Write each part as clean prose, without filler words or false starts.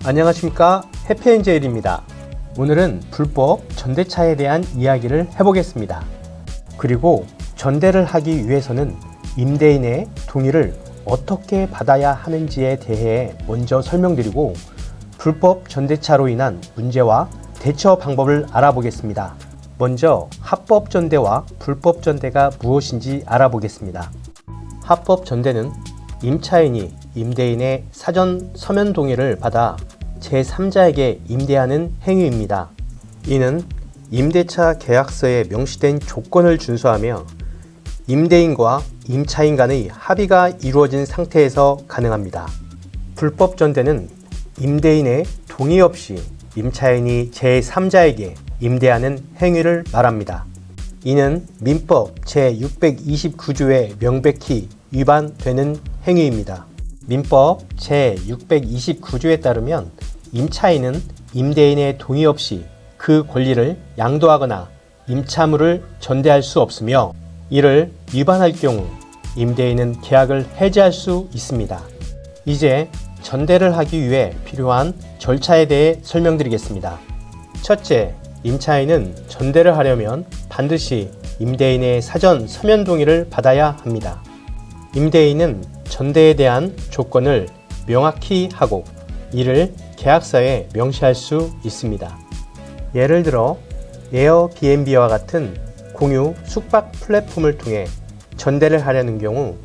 안녕하십니까, 해피엔젤입니다. 오늘은 불법 전대차에 대한 이야기를 해보겠습니다. 그리고 전대를 하기 위해서는 임대인의 동의를 어떻게 받아야 하는지에 대해 먼저 설명드리고 불법 전대차로 인한 문제와 대처 방법을 알아보겠습니다. 먼저 합법 전대와 불법 전대가 무엇인지 알아보겠습니다. 합법 전대는 임차인이 임대인의 사전 서면 동의를 받아 제3자에게 임대하는 행위입니다. 이는 임대차 계약서에 명시된 조건을 준수하며 임대인과 임차인 간의 합의가 이루어진 상태에서 가능합니다. 불법 전대는 임대인의 동의 없이 임차인이 제3자에게 임대하는 행위를 말합니다. 이는 민법 제629조에 명백히 위반되는 행위입니다. 민법 제629조에 따르면 임차인은 임대인의 동의 없이 그 권리를 양도하거나 임차물을 전대할 수 없으며 이를 위반할 경우 임대인은 계약을 해지할 수 있습니다. 이제 전대를 하기 위해 필요한 절차에 대해 설명드리겠습니다. 첫째, 임차인은 전대를 하려면 반드시 임대인의 사전 서면 동의를 받아야 합니다. 임대인은 전대에 대한 조건을 명확히 하고 이를 계약서에 명시할 수 있습니다. 예를 들어 에어비앤비와 같은 공유 숙박 플랫폼을 통해 전대를 하려는 경우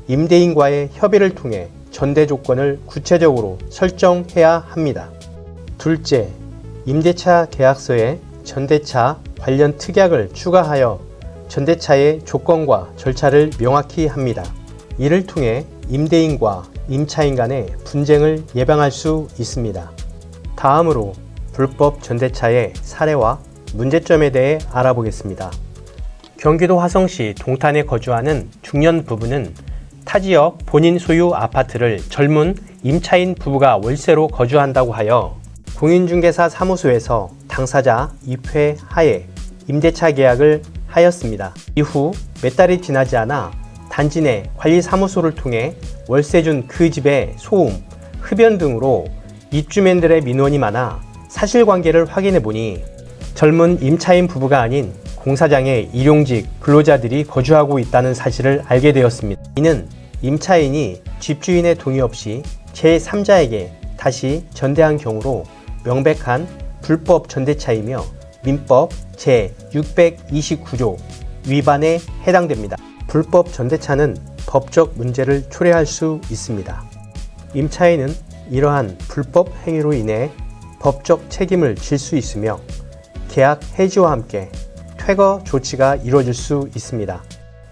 임대인과의 협의를 통해 전대 조건을 구체적으로 설정해야 합니다. 둘째, 임대차 계약서에 전대차 관련 특약을 추가하여 전대차의 조건과 절차를 명확히 합니다. 이를 통해 임대인과 임차인 간의 분쟁을 예방할 수 있습니다. 다음으로 불법 전대차의 사례와 문제점에 대해 알아보겠습니다. 경기도 화성시 동탄에 거주하는 중년 부부는 타 지역 본인 소유 아파트를 젊은 임차인 부부가 월세로 거주한다고 하여 공인중개사 사무소에서 당사자 입회 하에 임대차 계약을 하였습니다. 이후 몇 달이 지나지 않아 단지 내 관리사무소를 통해 월세 준 그 집의 소음, 흡연 등으로 입주민들의 민원이 많아 사실관계를 확인해보니 젊은 임차인 부부가 아닌 공사장에 일용직 근로자들이 거주하고 있다는 사실을 알게 되었습니다. 이는 임차인이 집주인의 동의 없이 제3자에게 다시 전대한 경우로 명백한 불법 전대차이며 민법 제629조 위반에 해당됩니다. 불법 전대차는 법적 문제를 초래할 수 있습니다. 임차인은 이러한 불법 행위로 인해 법적 책임을 질 수 있으며 계약 해지와 함께 퇴거 조치가 이루어질 수 있습니다.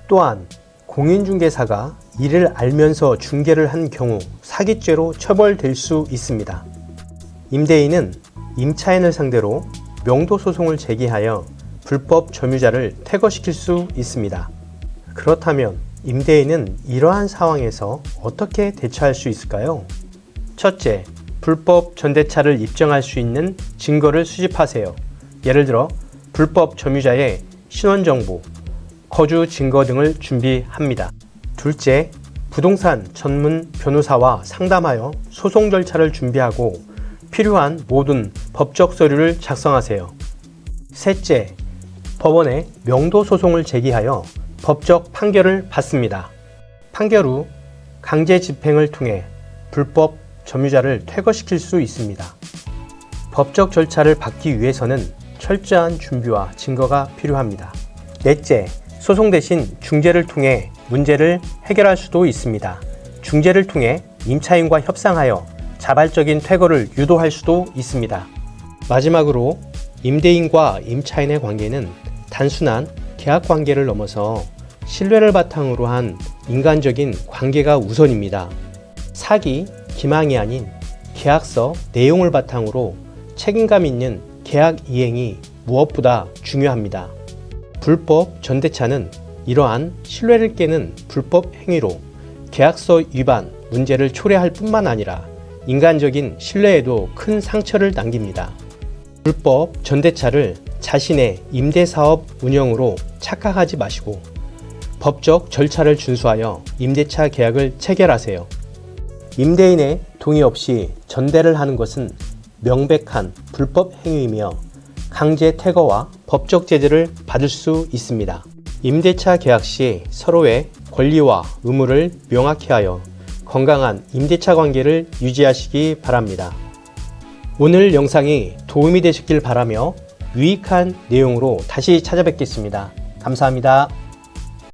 또한 공인중개사가 이를 알면서 중개를 한 경우 사기죄로 처벌될 수 있습니다. 임대인은 임차인을 상대로 명도소송을 제기하여 불법 점유자를 퇴거시킬 수 있습니다. 그렇다면 임대인은 이러한 상황에서 어떻게 대처할 수 있을까요? 첫째, 불법 전대차를 입증할 수 있는 증거를 수집하세요. 예를 들어 불법 점유자의 신원정보, 거주 증거 등을 준비합니다. 둘째, 부동산 전문 변호사와 상담하여 소송 절차를 준비하고 필요한 모든 법적 서류를 작성하세요. 셋째, 법원에 명도소송을 제기하여 법적 판결을 받습니다. 판결 후 강제 집행을 통해 불법 점유자를 퇴거시킬 수 있습니다. 법적 절차를 받기 위해서는 철저한 준비와 증거가 필요합니다. 넷째, 소송 대신 중재를 통해 문제를 해결할 수도 있습니다. 중재를 통해 임차인과 협상하여 자발적인 퇴거를 유도할 수도 있습니다. 마지막으로 임대인과 임차인의 관계는 단순한 계약 관계를 넘어서 신뢰를 바탕으로 한 인간적인 관계가 우선입니다. 사기, 기망이 아닌 계약서 내용을 바탕으로 책임감 있는 계약 이행이 무엇보다 중요합니다. 불법 전대차는 이러한 신뢰를 깨는 불법 행위로 계약서 위반 문제를 초래할 뿐만 아니라 인간적인 신뢰에도 큰 상처를 남깁니다. 불법 전대차를 자신의 임대사업 운영으로 착각하지 마시고 법적 절차를 준수하여 임대차 계약을 체결하세요. 임대인의 동의 없이 전대를 하는 것은 명백한 불법 행위이며 강제 퇴거와 법적 제재를 받을 수 있습니다. 임대차 계약 시 서로의 권리와 의무를 명확히 하여 건강한 임대차 관계를 유지하시기 바랍니다. 오늘 영상이 도움이 되셨길 바라며 유익한 내용으로 다시 찾아뵙겠습니다. 감사합니다.